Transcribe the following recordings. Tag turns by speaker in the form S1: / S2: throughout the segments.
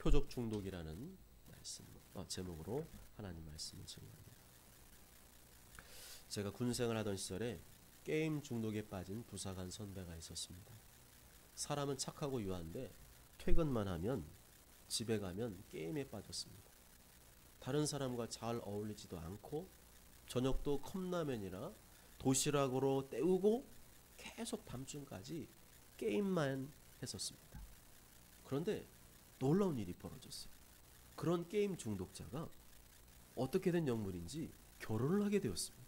S1: 표적 중독이라는 말씀, 제목으로 하나님 말씀을 증거합니다. 제가 군생을 하던 시절에 게임 중독에 빠진 부사관 선배가 있었습니다. 사람은 착하고 유한데 퇴근만 하면 집에 가면 게임에 빠졌습니다. 다른 사람과 잘 어울리지도 않고 저녁도 컵라면이나 도시락으로 때우고 계속 밤중까지 게임만 했었습니다. 그런데 놀라운 일이 벌어졌어요. 그런 게임 중독자가 어떻게 된 영물인지 결혼을 하게 되었습니다.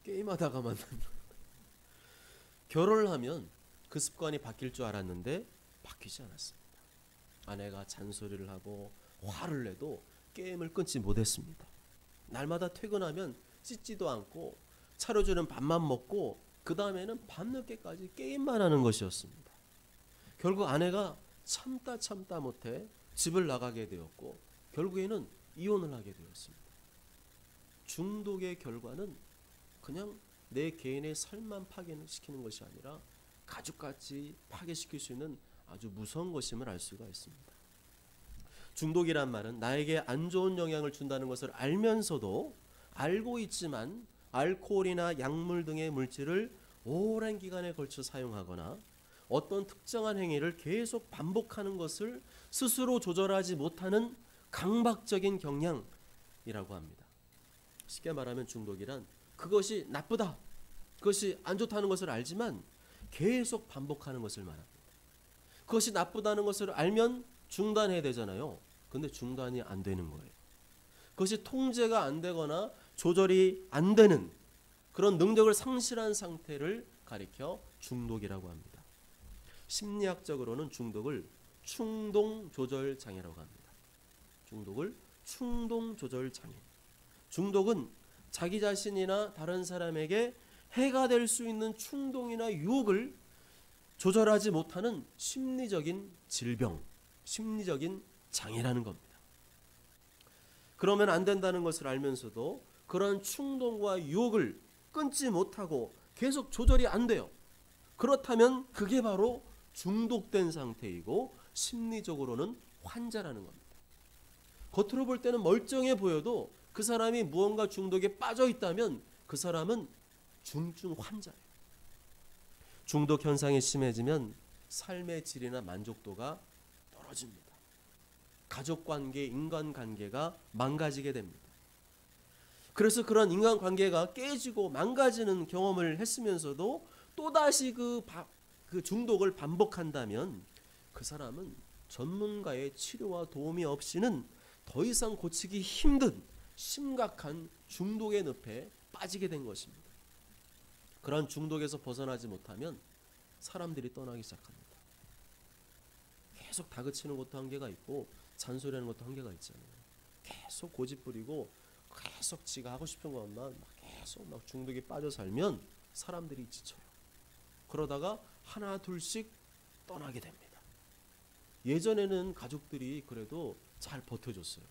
S1: 게임하다가 만난 결혼을 하면 그 습관이 바뀔 줄 알았는데 바뀌지 않았습니다. 아내가 잔소리를 하고 화를 내도 게임을 끊지 못했습니다. 날마다 퇴근하면 씻지도 않고 차려주는 밥만 먹고 그 다음에는 밤늦게까지 게임만 하는 것이었습니다. 결국 아내가 참다 못해 집을 나가게 되었고 결국에는 이혼을 하게 되었습니다. 중독의 결과는 그냥 내 개인의 삶만 파괴시키는 것이 아니라 가족까지 파괴시킬 수 있는 아주 무서운 것임을 알 수가 있습니다. 중독이란 말은 나에게 안 좋은 영향을 준다는 것을 알면서도 알고 있지만 알코올이나 약물 등의 물질을 오랜 기간에 걸쳐 사용하거나 어떤 특정한 행위를 계속 반복하는 것을 스스로 조절하지 못하는 강박적인 경향이라고 합니다. 쉽게 말하면 중독이란 그것이 나쁘다, 그것이 안 좋다는 것을 알지만 계속 반복하는 것을 말합니다. 그것이 나쁘다는 것을 알면 중단해야 되잖아요. 근데 중단이 안 되는 거예요. 그것이 통제가 안 되거나 조절이 안 되는 그런 능력을 상실한 상태를 가리켜 중독이라고 합니다. 심리학적으로는 중독을 충동조절장애라고 합니다. 중독을 충동조절장애. 중독은 자기 자신이나 다른 사람에게 해가 될 수 있는 충동이나 유혹을 조절하지 못하는 심리적인 질병, 심리적인 장애라는 겁니다. 그러면 안 된다는 것을 알면서도 그런 충동과 유혹을 끊지 못하고 계속 조절이 안 돼요. 그렇다면 그게 바로 중독된 상태이고 심리적으로는 환자라는 겁니다. 겉으로 볼 때는 멀쩡해 보여도 그 사람이 무언가 중독에 빠져 있다면 그 사람은 중증 환자예요. 중독 현상이 심해지면 삶의 질이나 만족도가 떨어집니다. 가족관계, 인간관계가 망가지게 됩니다. 그래서 그런 인간관계가 깨지고 망가지는 경험을 했으면서도 또다시 그 중독을 반복한다면 그 사람은 전문가의 치료와 도움이 없이는 더 이상 고치기 힘든 심각한 중독의 늪에 빠지게 된 것입니다. 그런 중독에서 벗어나지 못하면 사람들이 떠나기 시작합니다. 계속 다그치는 것도 한계가 있고 잔소리하는 것도 한계가 있잖아요. 계속 고집 부리고 계속 지가 하고 싶은 것만 계속 중독에 빠져 살면 사람들이 지쳐요. 그러다가 하나 둘씩 떠나게 됩니다. 예전에는 가족들이 그래도 잘 버텨줬어요.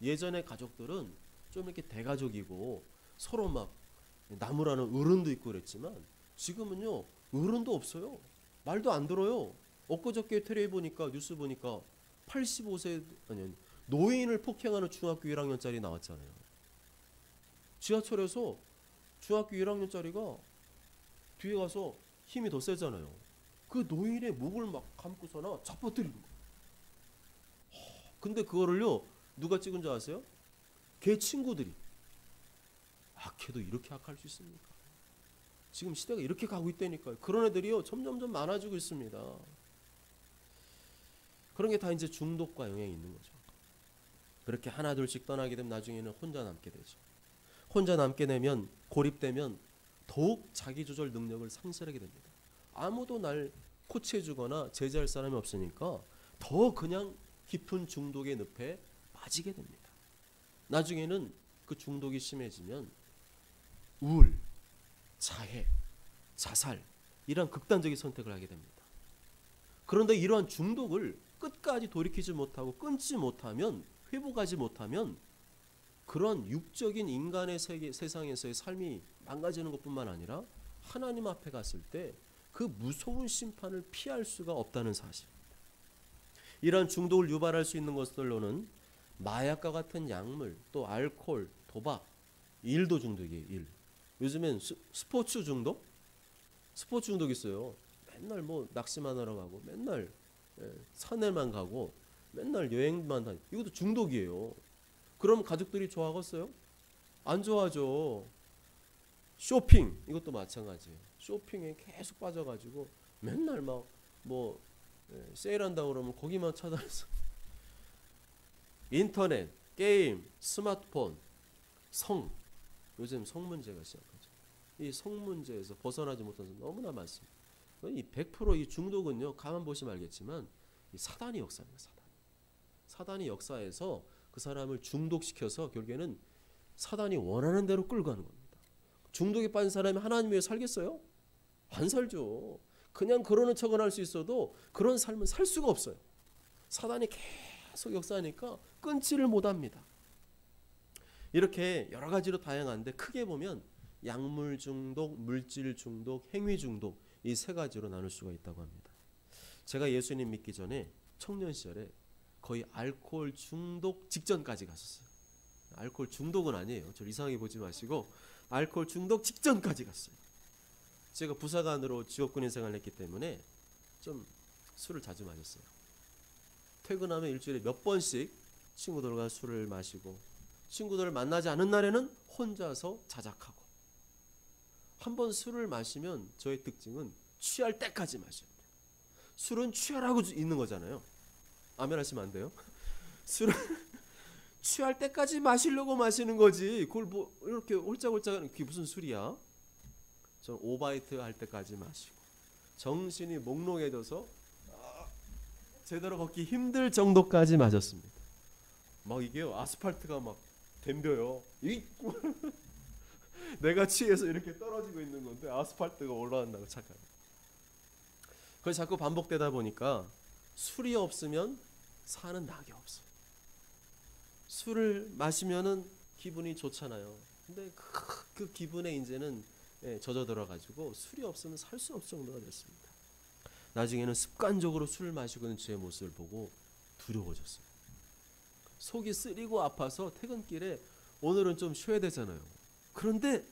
S1: 예전에 가족들은 좀 이렇게 대가족이고 서로 막 나무라는 어른도 있고 그랬지만 지금은요 어른도 없어요. 말도 안 들어요. 엊그저께 텔레비 보니까 뉴스 보니까 85세 아니 노인을 폭행하는 중학교 1학년짜리 나왔잖아요. 지하철에서 중학교 1학년짜리가 뒤에 가서 힘이 더 세잖아요. 그 노인의 목을 막 감고서나 잡아뜨리는 거예요. 근데 그거를요 누가 찍은 줄 아세요? 걔 친구들이. 걔도 이렇게 악할 수 있습니까? 지금 시대가 이렇게 가고 있다니까요. 그런 애들이요 점점점 많아지고 있습니다. 그런 게 다 이제 중독과 영향이 있는 거죠. 그렇게 하나 둘씩 떠나게 되면 나중에는 혼자 남게 되죠. 혼자 남게 되면 고립되면 더욱 자기조절 능력을 상실하게 됩니다. 아무도 날 코치해주거나 제재할 사람이 없으니까 더 그냥 깊은 중독의 늪에 빠지게 됩니다. 나중에는 그 중독이 심해지면 우울, 자해, 자살 이런 극단적인 선택을 하게 됩니다. 그런데 이러한 중독을 끝까지 돌이키지 못하고 끊지 못하면 회복하지 못하면 그런 육적인 인간의 세상에서의 삶이 망가지는 것뿐만 아니라 하나님 앞에 갔을 때 그 무서운 심판을 피할 수가 없다는 사실입니다. 이러한 중독을 유발할 수 있는 것들로는 마약과 같은 약물, 또 알코올, 도박, 일도 중독이에요. 일. 요즘엔 스포츠 중독? 스포츠 중독 있어요. 맨날 뭐 낚시만 하러 가고 맨날 산에만 가고 맨날 여행만 다니고 이것도 중독이에요. 그럼 가족들이 좋아하겠어요? 안 좋아하죠. 쇼핑 이것도 마찬가지예요. 쇼핑에 계속 빠져가지고 맨날 막 뭐 세일한다고 그러면 거기만 찾아서 인터넷, 게임, 스마트폰, 요즘 성 문제가 시작하죠. 이 성 문제에서 벗어나지 못한 사람 너무나 많습니다. 이 100% 중독은요, 가만 보시면 알겠지만 이 사단의 역사입니다. 사단의 역사에서 그 사람을 중독시켜서 결국에는 사단이 원하는 대로 끌고 가는 겁니다. 중독에 빠진 사람이 하나님 위해 살겠어요? 안 살죠. 그냥 그러는 척은 할 수 있어도 그런 삶은 살 수가 없어요. 사단이 계속 역사하니까 끊지를 못합니다. 이렇게 여러 가지로 다양한데 크게 보면 약물 중독, 물질 중독, 행위 중독 이 세 가지로 나눌 수가 있다고 합니다. 제가 예수님 믿기 전에 청년 시절에 거의 알코올 중독 직전까지 갔었어요. 알코올 중독은 아니에요. 저 이상하게 보지 마시고 알코올 중독 직전까지 갔어요. 제가 부사관으로 지역군인 생활을 했기 때문에 좀 술을 자주 마셨어요. 퇴근하면 일주일에 몇 번씩 친구들과 술을 마시고 친구들을 만나지 않은 날에는 혼자서 자작하고 한번 술을 마시면 저의 특징은 취할 때까지 마셔야 돼요. 술은 취하라고 있는 거잖아요. 아멘 하시면 안 돼요. 술은 취할 때까지 마시려고 마시는 거지. 그걸 뭐 이렇게 홀짝홀짝 하는 그게 무슨 술이야? 전 오바이트 할 때까지 마시고 정신이 몽롱해져서 제대로 걷기 힘들 정도까지 마셨습니다. 막 이게 아스팔트가 막 댐벼요. 내가 취해서 이렇게 떨어지고 있는 건데 아스팔트가 올라간다고 착각해요. 그래서 자꾸 반복되다 보니까 술이 없으면 사는 낙이 없어요. 술을 마시면은 기분이 좋잖아요. 근데 그 기분에 이제는 젖어들어가지고 술이 없으면 살 수 없을 정도가 됐습니다. 나중에는 습관적으로 술을 마시고 있는 제 모습을 보고 두려워졌어요. 속이 쓰리고 아파서 퇴근길에 오늘은 좀 쉬어야 되잖아요. 그런데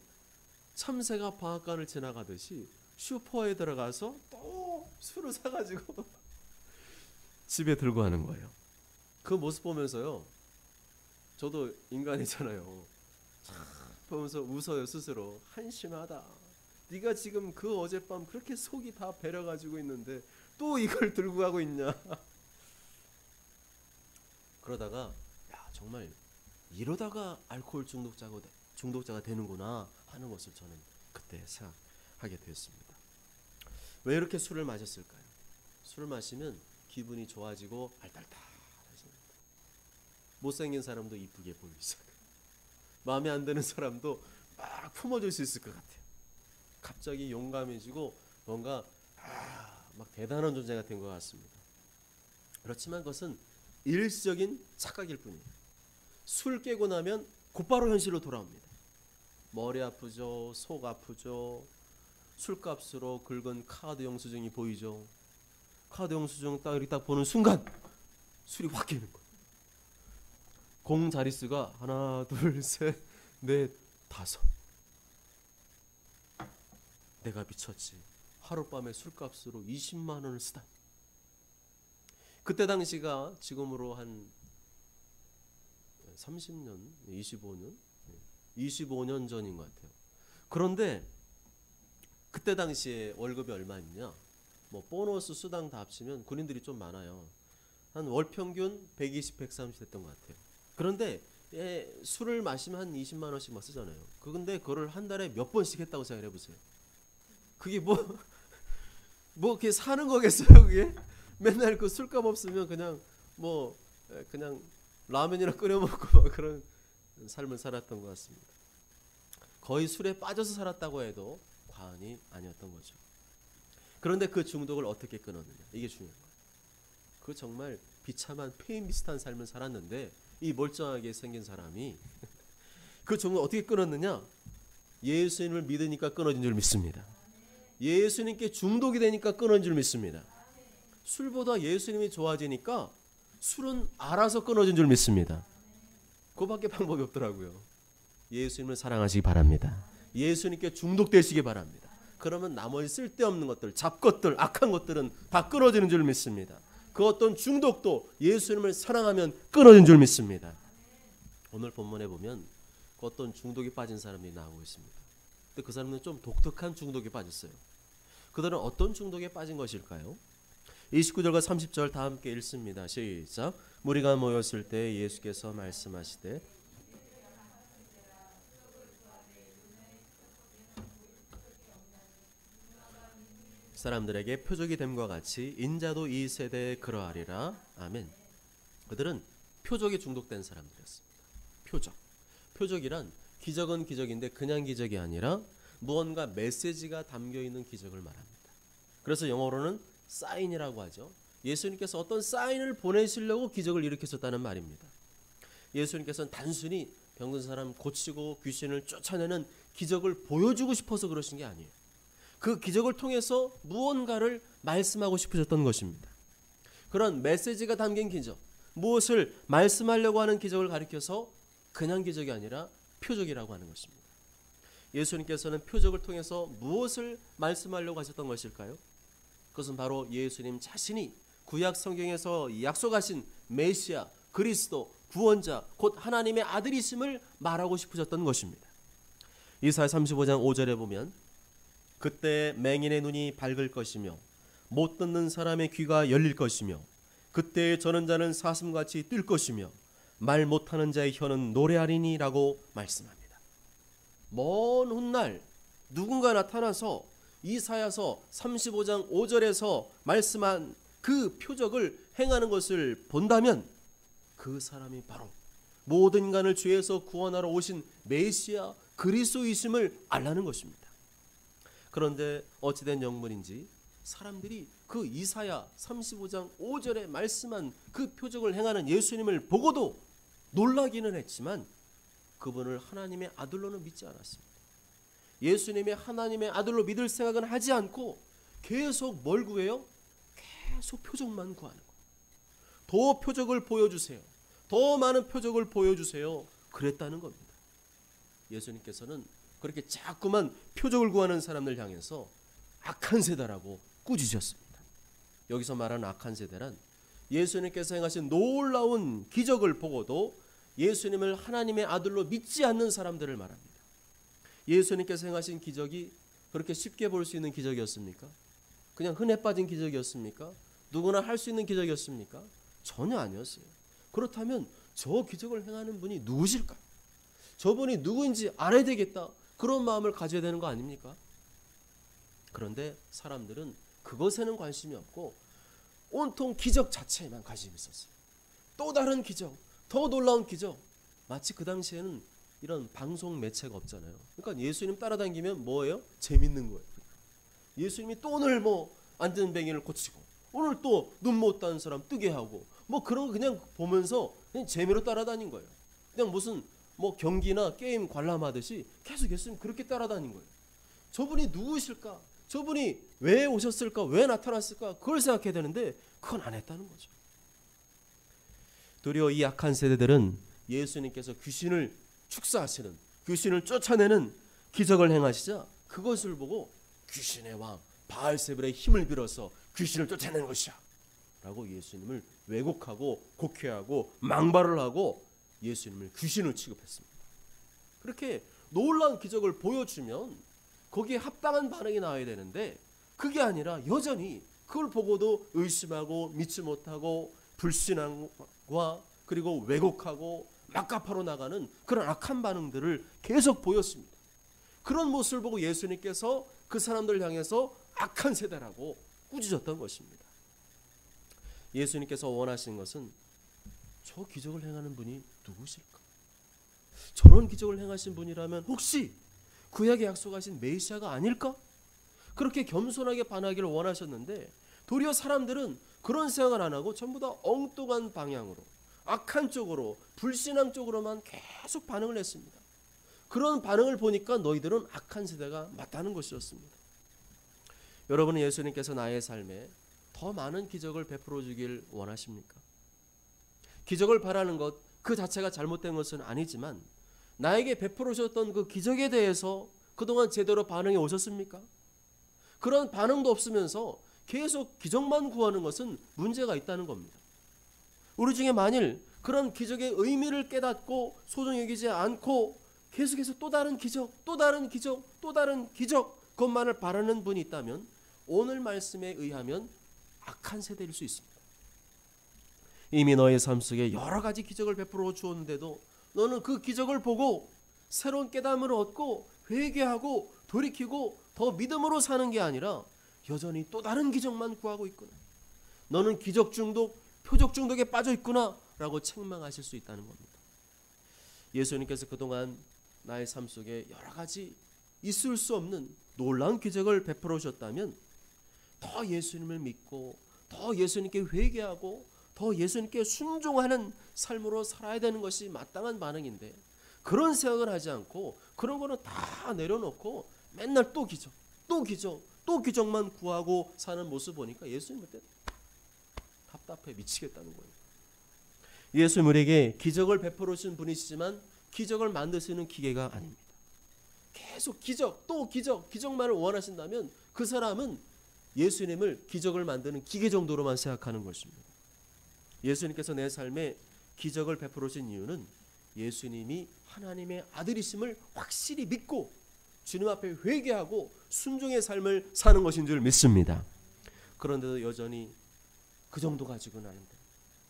S1: 참새가 방앗간을 지나가듯이 슈퍼에 들어가서 또 술을 사가지고 집에 들고 가는 거예요. 그 모습 보면서요, 저도 인간이잖아요. 보면서 웃어요. 스스로. 한심하다. 네가 지금 그 어젯밤 그렇게 속이 다 배려가지고 있는데 또 이걸 들고 가고 있냐. 그러다가 야, 정말 이러다가 알코올 중독자가 되는구나 하는 것을 저는 그때 생각하게 되었습니다. 왜 이렇게 술을 마셨을까요? 술을 마시면 기분이 좋아지고 알딸딸해집니다. 못생긴 사람도 이쁘게 보이기 시작해요. 마음에 안 드는 사람도 막 품어줄 수 있을 것 같아요. 갑자기 용감해지고 뭔가 막 대단한 존재가 된 것 같습니다. 그렇지만 그것은 일시적인 착각일 뿐이에요. 술 깨고 나면 곧바로 현실로 돌아옵니다. 머리 아프죠. 속 아프죠. 술값으로 긁은 카드 영수증이 보이죠. 카드 영수증 딱 이렇게 딱 보는 순간 술이 확 깨는 거예요. 공 자릿수가 하나, 둘, 셋, 넷, 다섯. 내가 미쳤지. 하룻밤에 술값으로 20만 원을 쓰다. 그때 당시가 지금으로 한 30년, 25년 전인 것 같아요. 그런데 그때 당시에 월급이 얼마였냐? 뭐 보너스 수당 다 합치면 군인들이 좀 많아요. 한 월 평균 120, 130 됐던 것 같아요. 그런데 술을 마시면 한 20만 원씩 막 쓰잖아요. 근데 그거를 한 달에 몇 번씩 했다고 생각해 보세요. 그게 뭐 그게 사는 거겠어요, 그게? 맨날 그 술값 없으면 그냥 라면이나 끓여 먹고 막 그런 삶을 살았던 것 같습니다. 거의 술에 빠져서 살았다고 해도 과언이 아니었던 거죠. 그런데 그 중독을 어떻게 끊었느냐, 이게 중요한 거예요. 그 정말 비참한 폐인 비슷한 삶을 살았는데 이 멀쩡하게 생긴 사람이 그 중독을 어떻게 끊었느냐? 예수님을 믿으니까 끊어진 줄 믿습니다. 예수님께 중독이 되니까 끊어진 줄 믿습니다. 술보다 예수님이 좋아지니까 술은 알아서 끊어진 줄 믿습니다. 그거밖에 방법이 없더라고요. 예수님을 사랑하시기 바랍니다. 예수님께 중독되시기 바랍니다. 그러면 나머지 쓸데없는 것들, 잡것들, 악한 것들은 다 끊어지는 줄 믿습니다. 그 어떤 중독도 예수님을 사랑하면 끊어진 줄 믿습니다. 오늘 본문에 보면 그 어떤 중독이 빠진 사람이 나오고 있습니다. 근데 그 사람은 좀 독특한 중독에 빠졌어요. 그들은 어떤 중독에 빠진 것일까요? 29절과 30절 다 함께 읽습니다. 시작. 무리가 모였을 때 예수께서 말씀하시되 사람들에게 표적이 됨과 같이 인자도 이 세대에 그러하리라. 아멘. 그들은 표적에 중독된 사람들이었습니다. 표적이란 기적은 기적인데 그냥 기적이 아니라 무언가 메시지가 담겨있는 기적을 말합니다. 그래서 영어로는 사인이라고 하죠. 예수님께서 어떤 사인을 보내시려고 기적을 일으키셨다는 말입니다. 예수님께서는 단순히 병든 사람 고치고 귀신을 쫓아내는 기적을 보여주고 싶어서 그러신 게 아니에요. 그 기적을 통해서 무언가를 말씀하고 싶으셨던 것입니다. 그런 메시지가 담긴 기적, 무엇을 말씀하려고 하는 기적을 가리켜서 그냥 기적이 아니라 표적이라고 하는 것입니다. 예수님께서는 표적을 통해서 무엇을 말씀하려고 하셨던 것일까요? 그것은 바로 예수님 자신이 구약 성경에서 약속하신 메시아, 그리스도, 구원자, 곧 하나님의 아들이심을 말하고 싶으셨던 것입니다. 이사야 35장 5절에 보면 그때 맹인의 눈이 밝을 것이며 못 듣는 사람의 귀가 열릴 것이며 그때 저는 자는 사슴같이 뛸 것이며 말 못하는 자의 혀는 노래하리니 라고 말씀합니다. 먼 훗날 누군가 나타나서 이사야서 35장 5절에서 말씀한 그 표적을 행하는 것을 본다면 그 사람이 바로 모든 인간을 죄에서 구원하러 오신 메시아 그리스도이심을 알라는 것입니다. 그런데 어찌된 영문인지 사람들이 그 이사야 35장 5절에 말씀한 그 표적을 행하는 예수님을 보고도 놀라기는 했지만 그분을 하나님의 아들로는 믿지 않았습니다. 예수님의 하나님의 아들로 믿을 생각은 하지 않고 계속 뭘 구해요? 계속 표적만 구하는 거예요. 더 표적을 보여주세요. 더 많은 표적을 보여주세요. 그랬다는 겁니다. 예수님께서는 그렇게 자꾸만 표적을 구하는 사람들 향해서 악한 세대라고 꾸짖으셨습니다. 여기서 말하는 악한 세대란 예수님께서 행하신 놀라운 기적을 보고도 예수님을 하나님의 아들로 믿지 않는 사람들을 말합니다. 예수님께서 행하신 기적이 그렇게 쉽게 볼 수 있는 기적이었습니까? 그냥 흔해 빠진 기적이었습니까? 누구나 할 수 있는 기적이었습니까? 전혀 아니었어요. 그렇다면 저 기적을 행하는 분이 누구실까? 저분이 누구인지 알아야 되겠다. 그런 마음을 가져야 되는 거 아닙니까? 그런데 사람들은 그것에는 관심이 없고 온통 기적 자체에만 관심이 있었어요. 또 다른 기적, 더 놀라운 기적. 마치 그 당시에는 이런 방송 매체가 없잖아요. 그러니까 예수님 따라다니면 뭐예요? 재밌는 거예요. 예수님이 또 오늘 앉은 뱅이를 고치고 오늘 또 눈 못 뜬 사람 뜨게 하고 그런 거 그냥 보면서 그냥 재미로 따라다닌 거예요. 그냥 무슨 경기나 게임 관람하듯이 계속 예수님 그렇게 따라다닌 거예요. 저분이 누구실까? 저분이 왜 오셨을까? 왜 나타났을까? 그걸 생각해야 되는데 그건 안 했다는 거죠. 도리어 이 악한 세대들은 예수님께서 귀신을 축사하시는, 귀신을 쫓아내는 기적을 행하시자 그것을 보고 귀신의 왕 바알세불의 힘을 빌어서 귀신을 쫓아내는 것이야 라고 예수님을 왜곡하고 곡해하고 망발을 하고 예수님을 귀신으로 취급했습니다. 그렇게 놀라운 기적을 보여주면 거기에 합당한 반응이 나와야 되는데 그게 아니라 여전히 그걸 보고도 의심하고 믿지 못하고 불신앙과 그리고 왜곡하고 막가파로 나가는 그런 악한 반응들을 계속 보였습니다. 그런 모습을 보고 예수님께서 그 사람들 향해서 악한 세대라고 꾸짖었던 것입니다. 예수님께서 원하시는 것은 저 기적을 행하는 분이 누구실까? 저런 기적을 행하신 분이라면 혹시 구약에 약속하신 메시아가 아닐까? 그렇게 겸손하게 반하기를 원하셨는데 도리어 사람들은 그런 생각을 안 하고 전부 다 엉뚱한 방향으로 악한 쪽으로 불신앙 쪽으로만 계속 반응을 했습니다. 그런 반응을 보니까 너희들은 악한 세대가 맞다는 것이었습니다. 여러분은 예수님께서 나의 삶에 더 많은 기적을 베풀어 주길 원하십니까? 기적을 바라는 것 그 자체가 잘못된 것은 아니지만 나에게 베풀어 주셨던 그 기적에 대해서 그동안 제대로 반응해 오셨습니까? 그런 반응도 없으면서 계속 기적만 구하는 것은 문제가 있다는 겁니다. 우리 중에 만일 그런 기적의 의미를 깨닫고 소중히 여기지 않고 계속해서 또 다른 기적, 또 다른 기적, 또 다른 기적 그것만을 바라는 분이 있다면 오늘 말씀에 의하면 악한 세대일 수 있습니다. 이미 너의 삶 속에 여러 가지 기적을 베풀어 주었는데도 너는 그 기적을 보고 새로운 깨달음을 얻고 회개하고 돌이키고 더 믿음으로 사는 게 아니라 여전히 또 다른 기적만 구하고 있구나. 너는 기적 중독, 표적 중독에 빠져 있구나 라고 책망하실 수 있다는 겁니다. 예수님께서 그동안 나의 삶 속에 여러 가지 있을 수 없는 놀라운 기적을 베풀어 주셨다면 더 예수님을 믿고 더 예수님께 회개하고 더 예수님께 순종하는 삶으로 살아야 되는 것이 마땅한 반응인데 그런 생각을 하지 않고 그런 거는 다 내려놓고 맨날 또 기적, 또 기적, 또 기적만 구하고 사는 모습 보니까 예수님한테 답답해 미치겠다는 거예요. 예수님 우리에게 기적을 베풀어 주신 분이시지만 기적을 만드시는 기계가 아닙니다. 계속 기적, 또 기적, 기적만을 원하신다면 그 사람은 예수님을 기적을 만드는 기계 정도로만 생각하는 것입니다. 예수님께서 내 삶에 기적을 베풀어 주신 이유는 예수님이 하나님의 아들이심을 확실히 믿고 주님 앞에 회개하고 순종의 삶을 사는 것인 줄 믿습니다. 그런데도 여전히 그 정도 가지고는 아닌데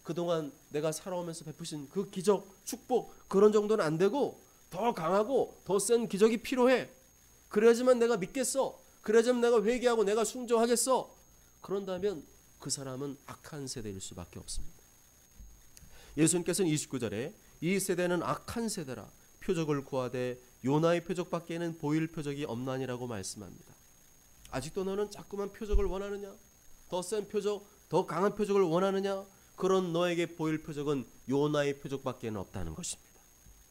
S1: 그동안 내가 살아오면서 베푸신 그 기적, 축복 그런 정도는 안 되고 더 강하고 더 센 기적이 필요해. 그래야지만 내가 믿겠어. 그래야지만 내가 회개하고 내가 순종하겠어. 그런다면 그 사람은 악한 세대일 수밖에 없습니다. 예수님께서는 29절에 이 세대는 악한 세대라 표적을 구하되 요나의 표적밖에는 보일 표적이 없나니라고 말씀합니다. 아직도 너는 자꾸만 표적을 원하느냐? 더 센 표적, 더 강한 표적을 원하느냐? 그런 너에게 보일 표적은 요나의 표적밖에는 없다는 것입니다.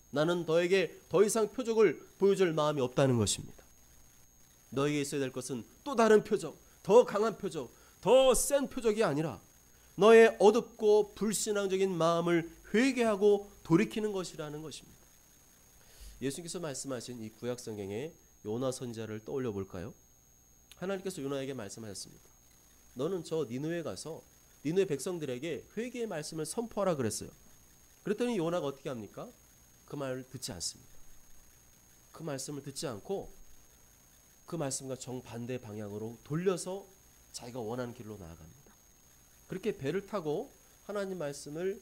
S1: 나는 너에게 더 이상 표적을 보여줄 마음이 없다는 것입니다. 너에게 있어야 될 것은 또 다른 표적, 더 강한 표적, 더 센 표적이 아니라 너의 어둡고 불신앙적인 마음을 회개하고 돌이키는 것이라는 것입니다. 예수님께서 말씀하신 이 구약 성경의 요나 선지자를 떠올려 볼까요? 하나님께서 요나에게 말씀하셨습니다. 너는 저 니느웨에 가서 니느웨 백성들에게 회개의 말씀을 선포하라 그랬어요. 그랬더니 요나가 어떻게 합니까? 그 말을 듣지 않습니다. 그 말씀을 듣지 않고 그 말씀과 정반대 방향으로 돌려서 자기가 원하는 길로 나아갑니다. 그렇게 배를 타고 하나님 말씀을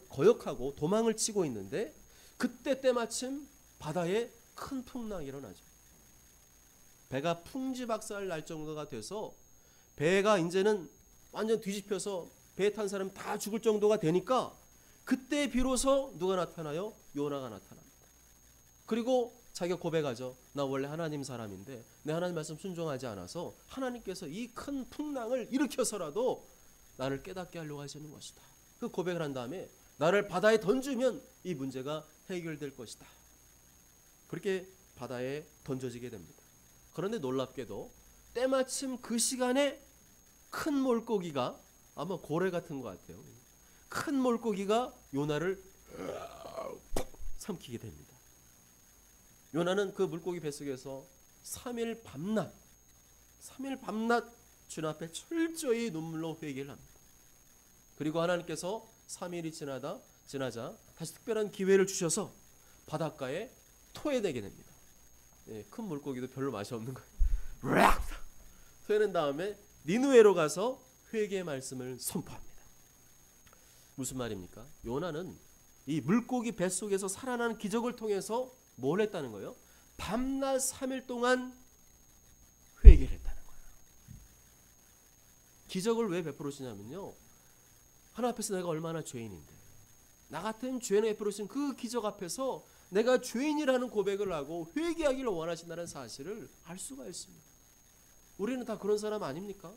S1: 거역하고 도망을 치고 있는데 그때 때마침 바다에 큰 풍랑이 일어나죠. 배가 풍지박살 날 정도가 돼서 배가 이제는 완전 뒤집혀서 배에 탄 사람 다 죽을 정도가 되니까 그때 비로소 누가 나타나요? 요나가 나타납니다. 그리고 자기가 고백하죠. 나 원래 하나님 사람인데 내 하나님 말씀 순종하지 않아서 하나님께서 이 큰 풍랑을 일으켜서라도 나를 깨닫게 하려고 하시는 것이다. 그 고백을 한 다음에 나를 바다에 던지면 이 문제가 해결될 것이다. 그렇게 바다에 던져지게 됩니다. 그런데 놀랍게도 때마침 그 시간에 큰 물고기가 아마 고래 같은 것 같아요. 큰 물고기가 요나를 삼키게 됩니다. 요나는 그 물고기 뱃속에서 3일 밤낮 주님 앞에 철저히 눈물로 회개를 합니다. 그리고 하나님께서 3일이 지나자 다시 특별한 기회를 주셔서 바닷가에 토해내게 됩니다. 큰 물고기도 별로 맛이 없는 거예요. 토해낸 다음에 니느웨로 가서 회개의 말씀을 선포합니다. 무슨 말입니까? 요나는 이 물고기 뱃속에서 살아나는 기적을 통해서 뭘 했다는 거예요? 밤낮 3일 동안 회개를 했다는 거예요. 기적을 왜 베풀어 주냐면요, 하나님 앞에서 내가 얼마나 죄인인데 나 같은 죄인을 베풀어 주신 그 기적 앞에서 내가 죄인이라는 고백을 하고 회개하기를 원하신다는 사실을 알 수가 있습니다. 우리는 다 그런 사람 아닙니까?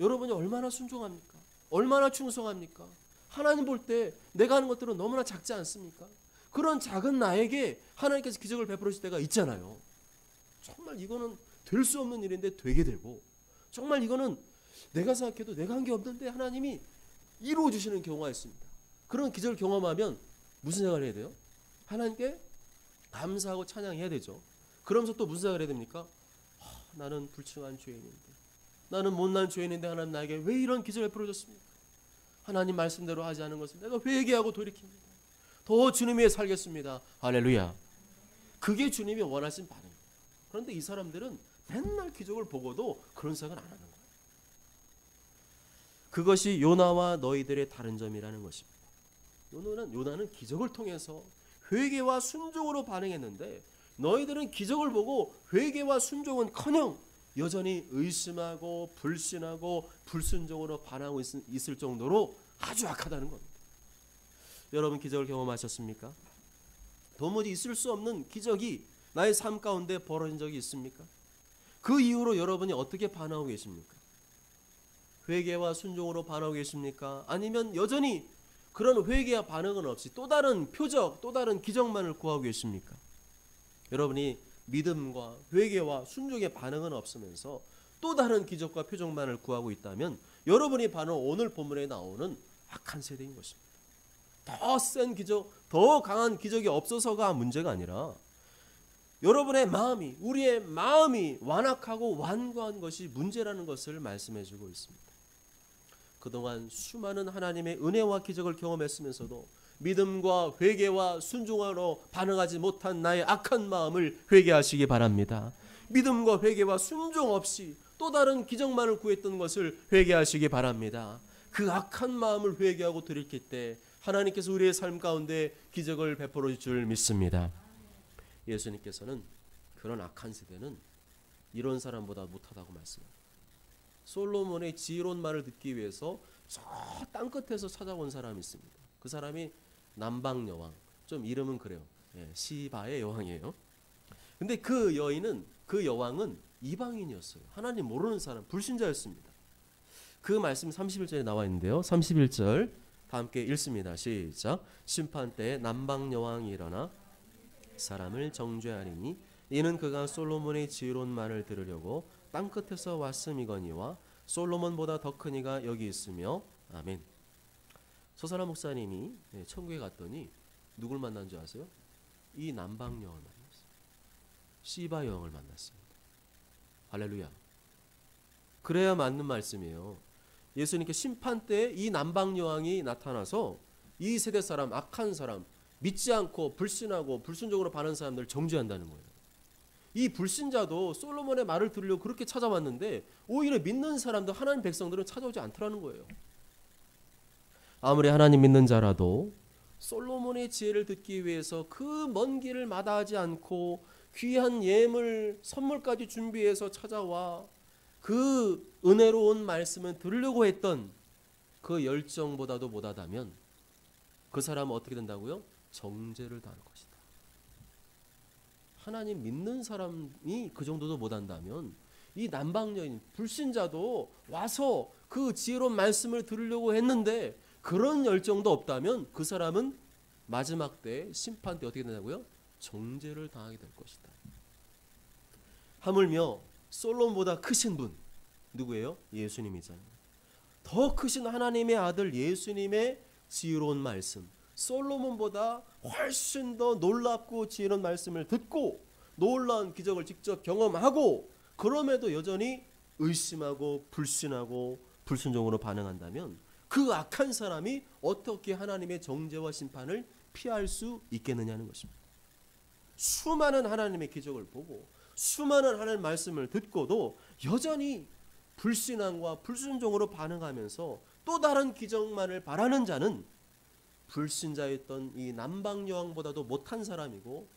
S1: 여러분이 얼마나 순종합니까? 얼마나 충성합니까? 하나님 볼 때 내가 하는 것들은 너무나 작지 않습니까? 그런 작은 나에게 하나님께서 기적을 베풀어 주실 때가 있잖아요. 정말 이거는 될 수 없는 일인데 되게 되고, 정말 이거는 내가 생각해도 내가 한 게 없는데 하나님이 이루어 주시는 경우가 있습니다. 그런 기적을 경험하면 무슨 생각을 해야 돼요? 하나님께 감사하고 찬양해야 되죠. 그러면서 또 무슨 생각을 해야 됩니까? 나는 불충한 죄인인데, 나는 못난 죄인인데 하나님 나에게 왜 이런 기적을 베풀어줬습니까? 하나님 말씀대로 하지 않은 것을 내가 회개하고 돌이킵니다. 더 주님 위해 살겠습니다. 할렐루야. 그게 주님이 원하신 반응이에요. 그런데 이 사람들은 맨날 기적을 보고도 그런 생각을 안 하는 거예요. 그것이 요나와 너희들의 다른 점이라는 것입니다. 요나는 기적을 통해서 회개와 순종으로 반응했는데 너희들은 기적을 보고 회개와 순종은커녕 여전히 의심하고 불신하고 불순종으로 반응하고 있을 정도로 아주 악하다는 겁니다. 여러분 기적을 경험하셨습니까? 도무지 있을 수 없는 기적이 나의 삶 가운데 벌어진 적이 있습니까? 그 이후로 여러분이 어떻게 반응하고 계십니까? 회개와 순종으로 반응하고 계십니까? 아니면 여전히 그런 회개와 반응은 없이 또 다른 표적, 또 다른 기적만을 구하고 계십니까? 여러분이 믿음과 회개와 순종의 반응은 없으면서 또 다른 기적과 표적만을 구하고 있다면 여러분이 바로 오늘 본문에 나오는 악한 세대인 것입니다. 더 센 기적, 더 강한 기적이 없어서가 문제가 아니라 여러분의 마음이, 우리의 마음이 완악하고 완고한 것이 문제라는 것을 말씀해주고 있습니다. 그동안 수많은 하나님의 은혜와 기적을 경험했으면서도 믿음과 회개와 순종으로 반응하지 못한 나의 악한 마음을 회개하시기 바랍니다. 믿음과 회개와 순종 없이 또 다른 기적만을 구했던 것을 회개하시기 바랍니다. 그 악한 마음을 회개하고 돌이킬 때 하나님께서 우리의 삶 가운데 기적을 베풀어 줄 믿습니다. 예수님께서는 그런 악한 세대는 이런 사람보다 못하다고 말씀합니다. 솔로몬의 지혜로운 말을 듣기 위해서 저 땅끝에서 찾아온 사람이 있습니다. 그 사람이 남방 여왕, 좀 이름은 그래요. 시바의 여왕이에요. 근데 그 여왕은 이방인이었어요. 하나님 모르는 사람, 불신자였습니다. 그 말씀 31절에 나와 있는데요. 31절 다 함께 읽습니다. 시작. 심판 때에 남방 여왕이 일어나 사람을 정죄하리니 이는 그가 솔로몬의 지혜로운 말을 들으려고 땅끝에서 왔음이거니와 솔로몬보다 더 큰 이가 여기 있으며 아멘. 서사라 목사님이 천국에 갔더니 누굴 만난 줄 아세요? 이 남방 여왕을 만났어요. 시바 여왕을 만났습니다. 할렐루야. 그래야 맞는 말씀이에요. 예수님께 심판 때 이 남방 여왕이 나타나서 이 세대 사람, 악한 사람, 믿지 않고 불신하고 불순종으로 반하는 사람들을 정죄한다는 거예요. 이 불신자도 솔로몬의 말을 들으려고 그렇게 찾아왔는데 오히려 믿는 사람들, 하나님 백성들은 찾아오지 않더라는 거예요. 아무리 하나님 믿는 자라도 솔로몬의 지혜를 듣기 위해서 그 먼 길을 마다하지 않고 귀한 예물, 선물까지 준비해서 찾아와 그 은혜로운 말씀을 들으려고 했던 그 열정보다도 못하다면 그 사람은 어떻게 된다고요? 정죄를 당할 것이다. 하나님 믿는 사람이 그 정도도 못한다면 이 남방 여인 불신자도 와서 그 지혜로운 말씀을 들으려고 했는데 그런 열정도 없다면 그 사람은 마지막 때 심판 때 어떻게 된다고요? 정죄를 당하게 될 것이다. 하물며 솔로몬보다 크신 분 누구예요? 예수님이잖아요. 더 크신 하나님의 아들 예수님의 지혜로운 말씀, 솔로몬보다 훨씬 더 놀랍고 지혜로운 말씀을 듣고 놀라운 기적을 직접 경험하고 그럼에도 여전히 의심하고 불신하고 불순종으로 반응한다면 그 악한 사람이 어떻게 하나님의 정죄와 심판을 피할 수 있겠느냐는 것입니다. 수많은 하나님의 기적을 보고 수많은 하나님의 말씀을 듣고도 여전히 불신앙과 불순종으로 반응하면서 또 다른 기적만을 바라는 자는 불신자였던 이 남방 여왕보다도 못한 사람이고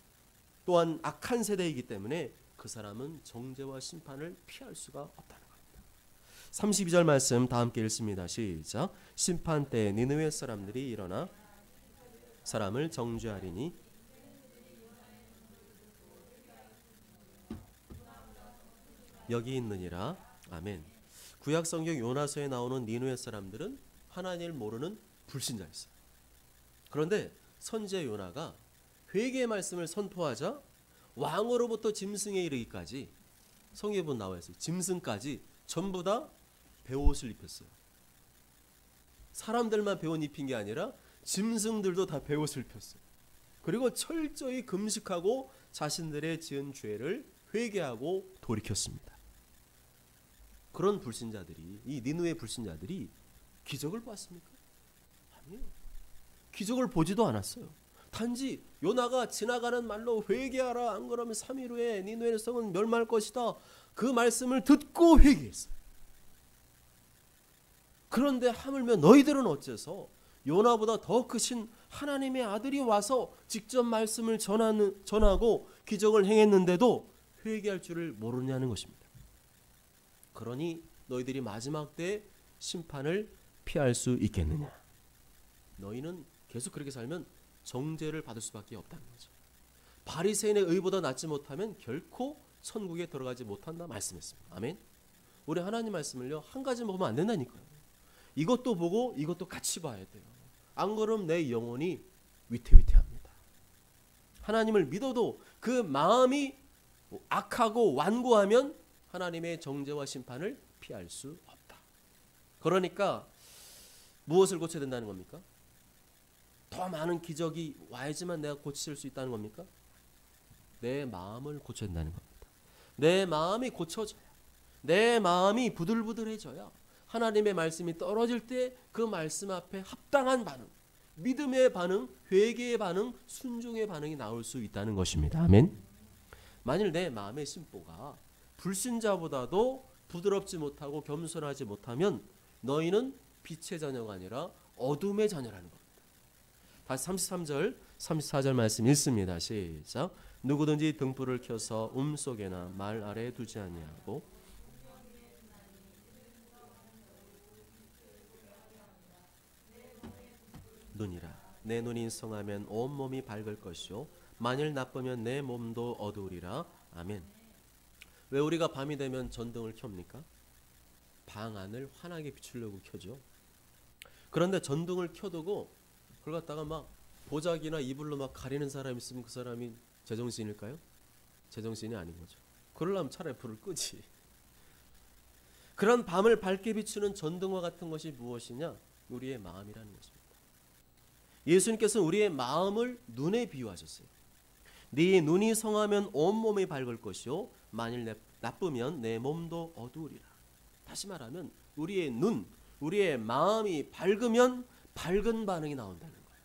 S1: 또한 악한 세대이기 때문에 그 사람은 정죄와 심판을 피할 수가 없다는 겁니다. 32절 말씀 다 함께 읽습니다. 시작. 심판 때 니느웨 사람들이 일어나 사람을 정죄하리니 여기 있느니라. 아멘. 구약 성경 요나서에 나오는 니느웨 사람들은 하나님을 모르는 불신자였어요. 그런데 선지자 요나가 회개의 말씀을 선포하자 왕으로부터 짐승에 이르기까지 성경에 나와 있어요. 짐승까지 전부 다 베옷을 입혔어요. 사람들만 베옷 입힌 게 아니라 짐승들도 다 베옷을 폈어요. 그리고 철저히 금식하고 자신들의 지은 죄를 회개하고 돌이켰습니다. 그런 불신자들이, 이 니느웨 불신자들이 기적을 봤습니까? 아니요. 기적을 보지도 않았어요. 단지 요나가 지나가는 말로 회개하라, 안 그러면 3일 후에 니느웨 성은 멸망할 것이다, 그 말씀을 듣고 회개했어요. 그런데 하물며 너희들은 어째서 요나보다 더 크신 하나님의 아들이 와서 직접 말씀을 전하고 기적을 행했는데도 회개할 줄을 모르냐는 것입니다. 그러니 너희들이 마지막 때 심판을 피할 수 있겠느냐? 너희는 계속 그렇게 살면 정죄를 받을 수밖에 없다는 거죠. 바리새인의 의보다 낫지 못하면 결코 천국에 들어가지 못한다 말씀했습니다. 아멘. 우리 하나님 말씀을요, 한 가지만 보면 안 된다니까요. 이것도 보고 이것도 같이 봐야 돼요. 안 그러면 내 영혼이 위태위태합니다. 하나님을 믿어도 그 마음이 악하고 완고하면 하나님의 정죄와 심판을 피할 수 없다. 그러니까 무엇을 고쳐야 된다는 겁니까? 더 많은 기적이 와야지만 내가 고칠 수 있다는 겁니까? 내 마음을 고쳐야 된다는 겁니다. 내 마음이 고쳐져야, 내 마음이 부들부들해져야 하나님의 말씀이 떨어질 때 그 말씀 앞에 합당한 반응, 믿음의 반응, 회개의 반응, 순종의 반응이 나올 수 있다는 것입니다. 아멘. 만일 내 마음의 심보가 불신자보다도 부드럽지 못하고 겸손하지 못하면 너희는 빛의 자녀가 아니라 어둠의 자녀라는 겁니다. 다시 33절, 34절 말씀 읽습니다. 시작. 누구든지 등불을 켜서 속에나 말 아래에 두지 아니하고 눈이라. 내 눈이 성하면 온 몸이 밝을 것이요 만일 나쁘면 내 몸도 어두우리라. 아멘. 왜 우리가 밤이 되면 전등을 켭니까? 방 안을 환하게 비추려고 켜죠. 그런데 전등을 켜두고 그걸 갖다가 막 보자기나 이불로 막 가리는 사람이 있으면 그 사람이 제정신일까요? 제정신이 아닌 거죠. 그러려면 차라리 불을 끄지. 그런 밤을 밝게 비추는 전등과 같은 것이 무엇이냐? 우리의 마음이라는 것입니다. 예수님께서는 우리의 마음을 눈에 비유하셨어요. 네 눈이 성하면 온 몸이 밝을 것이요 만일 나쁘면 내 몸도 어두우리라. 다시 말하면 우리의 눈, 우리의 마음이 밝으면 밝은 반응이 나온다는 거예요.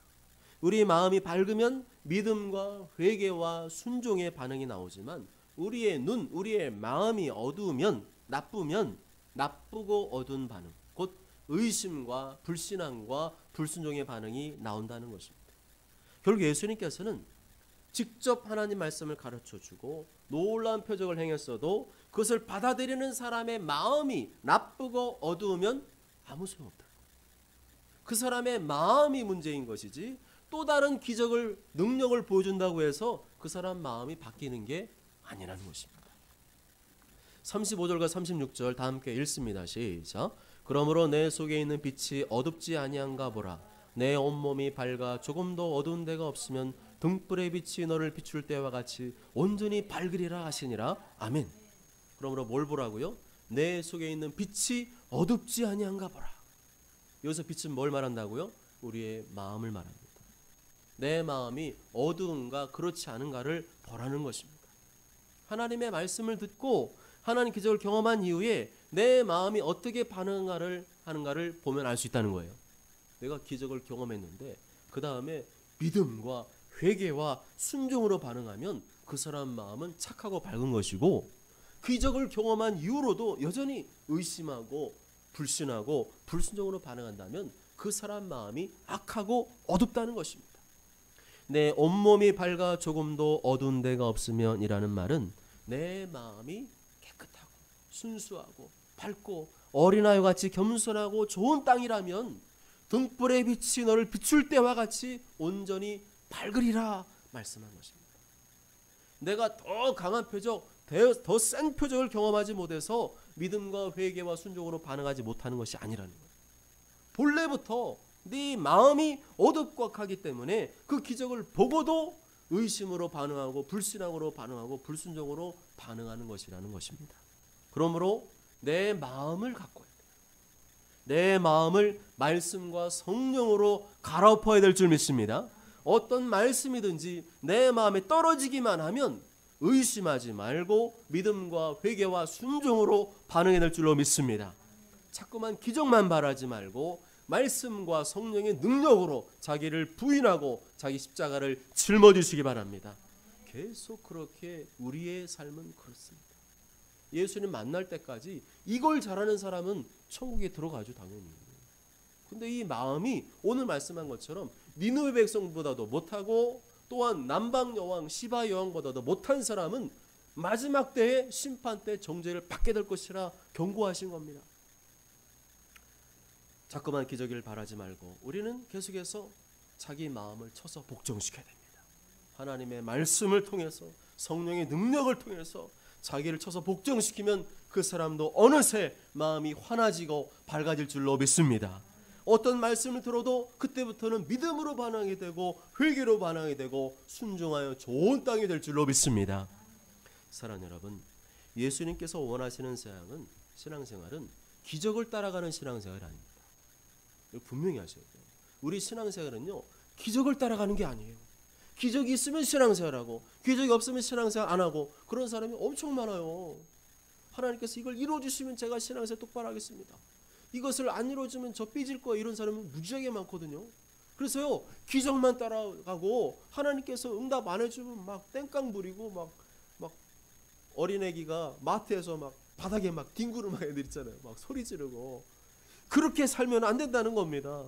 S1: 우리의 마음이 밝으면 믿음과 회개와 순종의 반응이 나오지만 우리의 눈, 우리의 마음이 어두우면, 나쁘면 나쁘고 어두운 반응, 곧 의심과 불신앙과 불순종의 반응이 나온다는 것입니다. 결국 예수님께서는 직접 하나님 말씀을 가르쳐주고 놀라운 표적을 행했어도 그것을 받아들이는 사람의 마음이 나쁘고 어두우면 아무 소용없다. 그 사람의 마음이 문제인 것이지 또 다른 기적을, 능력을 보여준다고 해서 그 사람 마음이 바뀌는 게 아니라는 것입니다. 35절과 36절 다 함께 읽습니다. 시작. 그러므로 내 속에 있는 빛이 어둡지 아니한가 보라. 내 온몸이 밝아 조금도 어두운 데가 없으면 등불의 빛이 너를 비출 때와 같이 온전히 밝으리라 하시니라. 아멘. 그러므로 뭘 보라고요? 내 속에 있는 빛이 어둡지 아니한가 보라. 여기서 빛은 뭘 말한다고요? 우리의 마음을 말합니다. 내 마음이 어두운가 그렇지 않은가를 보라는 것입니다. 하나님의 말씀을 듣고 하나님 기적을 경험한 이후에 내 마음이 어떻게 반응하는가를 보면 알 수 있다는 거예요. 내가 기적을 경험했는데 그 다음에 믿음과 회개와 순종으로 반응하면 그 사람 마음은 착하고 밝은 것이고, 기적을 경험한 이후로도 여전히 의심하고 불신하고 불순종으로 반응한다면 그 사람 마음이 악하고 어둡다는 것입니다. 내 온몸이 밝아 조금도 어두운 데가 없으면 이라는 말은 내 마음이 깨끗하고 순수하고 밝고 어린아이와 같이 겸손하고 좋은 땅이라면 등불의 빛이 너를 비출 때와 같이 온전히 밝으리라 말씀한 것입니다. 내가 더 강한 표적, 더 센 표적을 경험하지 못해서 믿음과 회개와 순종으로 반응하지 못하는 것이 아니라는 거예요. 본래부터 네 마음이 어둡고 악하기 때문에 그 기적을 보고도 의심으로 반응하고 불신앙으로 반응하고 불순종으로 반응하는 것이라는 것입니다. 그러므로 내 마음을 가꿔야 돼요. 내 마음을 말씀과 성령으로 갈아엎어야 될 줄 믿습니다. 어떤 말씀이든지 내 마음에 떨어지기만 하면 의심하지 말고 믿음과 회개와 순종으로 반응해야 될 줄로 믿습니다. 자꾸만 기적만 바라지 말고 말씀과 성령의 능력으로 자기를 부인하고 자기 십자가를 짊어지시기 바랍니다. 계속 그렇게 우리의 삶은 그렇습니다. 예수님 만날 때까지 이걸 잘하는 사람은 천국에 들어가죠, 당연히. 근데 이 마음이 오늘 말씀한 것처럼 니느웨 백성보다도 못하고 또한 남방 여왕 시바 여왕보다도 못한 사람은 마지막 때에 심판 때 정죄를 받게 될 것이라 경고하신 겁니다. 자꾸만 기적을 바라지 말고 우리는 계속해서 자기 마음을 쳐서 복종시켜야 됩니다. 하나님의 말씀을 통해서 성령의 능력을 통해서 자기를 쳐서 복종시키면 그 사람도 어느새 마음이 환해지고 밝아질 줄로 믿습니다. 어떤 말씀을 들어도 그때부터는 믿음으로 반응하게 되고 회개로 반응하게 되고 순종하여 좋은 땅이 될 줄로 믿습니다. 사랑하는 여러분, 예수님께서 원하시는 신앙생활은 기적을 따라가는 신앙생활이 아닙니다. 분명히 하셔야 돼요. 우리 신앙생활은요, 기적을 따라가는 게 아니에요. 기적이 있으면 신앙생활하고 기적이 없으면 신앙생활 안 하고 그런 사람이 엄청 많아요. 하나님께서 이걸 이루어주시면 제가 신앙생활 똑바로 하겠습니다. 이것을 안 이루어주면 저 삐질 거예요. 이런 사람은 무지하게 많거든요. 그래서요, 기적만 따라가고 하나님께서 응답 안 해주면 막 땡깡 부리고 막 어린애기가 마트에서 막 바닥에 막 뒹구르는 애들 있잖아요. 막 소리 지르고 그렇게 살면 안 된다는 겁니다.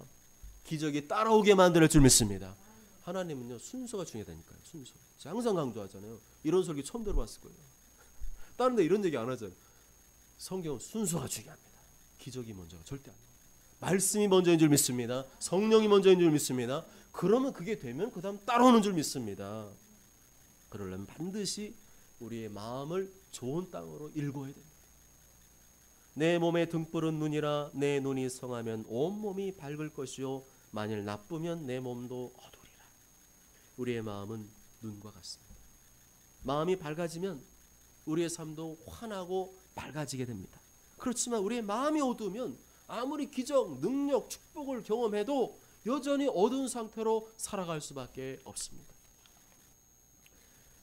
S1: 기적이 따라오게 만들 줄 믿습니다. 하나님은요, 순서가 중요하다니까요. 순서. 제가 항상 강조하잖아요. 이런 설교 처음 들어봤을 거예요. 다른 데 이런 얘기 안 하잖아요. 성경은 순서가 중요합니다. 기적이 먼저가 절대 안 돼요. 말씀이 먼저인 줄 믿습니다. 성령이 먼저인 줄 믿습니다. 그러면 그게 되면 그 다음 따라오는 줄 믿습니다. 그러려면 반드시 우리의 마음을 좋은 땅으로 일궈야 됩니다. 내 몸에 등불은 눈이라 내 눈이 성하면 온몸이 밝을 것이요 만일 나쁘면 내 몸도 어두리라. 우리의 마음은 눈과 같습니다. 마음이 밝아지면 우리의 삶도 환하고 밝아지게 됩니다. 그렇지만 우리의 마음이 어두우면 아무리 기적, 능력, 축복을 경험해도 여전히 어두운 상태로 살아갈 수밖에 없습니다.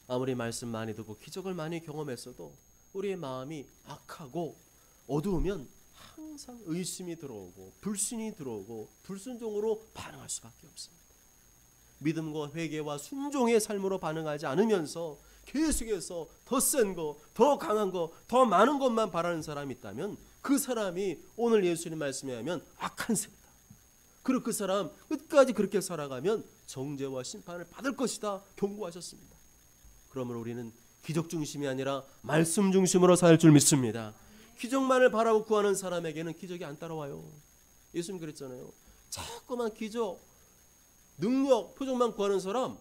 S1: 아무리 말씀 많이 듣고 기적을 많이 경험했어도 우리의 마음이 악하고 어두우면 항상 의심이 들어오고 불신이 들어오고 불순종으로 반응할 수밖에 없습니다. 믿음과 회개와 순종의 삶으로 반응하지 않으면서 계속해서 더 센 거, 더 강한 거, 더 많은 것만 바라는 사람이 있다면 그 사람이 오늘 예수님 말씀에 하면 악한 새다. 그리고 그 사람 끝까지 그렇게 살아가면 정죄와 심판을 받을 것이다 경고하셨습니다. 그러므로 우리는 기적 중심이 아니라 말씀 중심으로 살 줄 믿습니다. 기적만을 바라고 구하는 사람에게는 기적이 안 따라와요. 예수님 그랬잖아요. 자꾸만 기적, 능력, 표적만 구하는 사람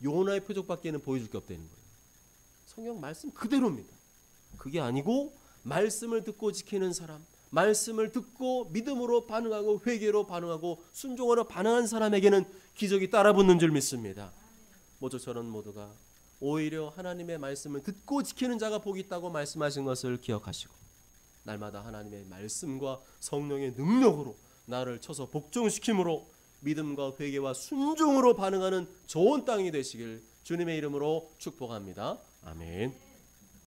S1: 요나의 표적밖에는 보여줄 게 없다는 거예요. 성경 말씀 그대로입니다. 그게 아니고 말씀을 듣고 지키는 사람, 말씀을 듣고 믿음으로 반응하고 회개로 반응하고 순종으로 반응한 사람에게는 기적이 따라붙는 줄 믿습니다. 모쪼처럼 모두가 오히려 하나님의 말씀을 듣고 지키는 자가 복이 있다고 말씀하신 것을 기억하시고 날마다 하나님의 말씀과 성령의 능력으로 나를 쳐서 복종시킴으로 믿음과 회개와 순종으로 반응하는 좋은 땅이 되시길 주님의 이름으로 축복합니다. 아멘.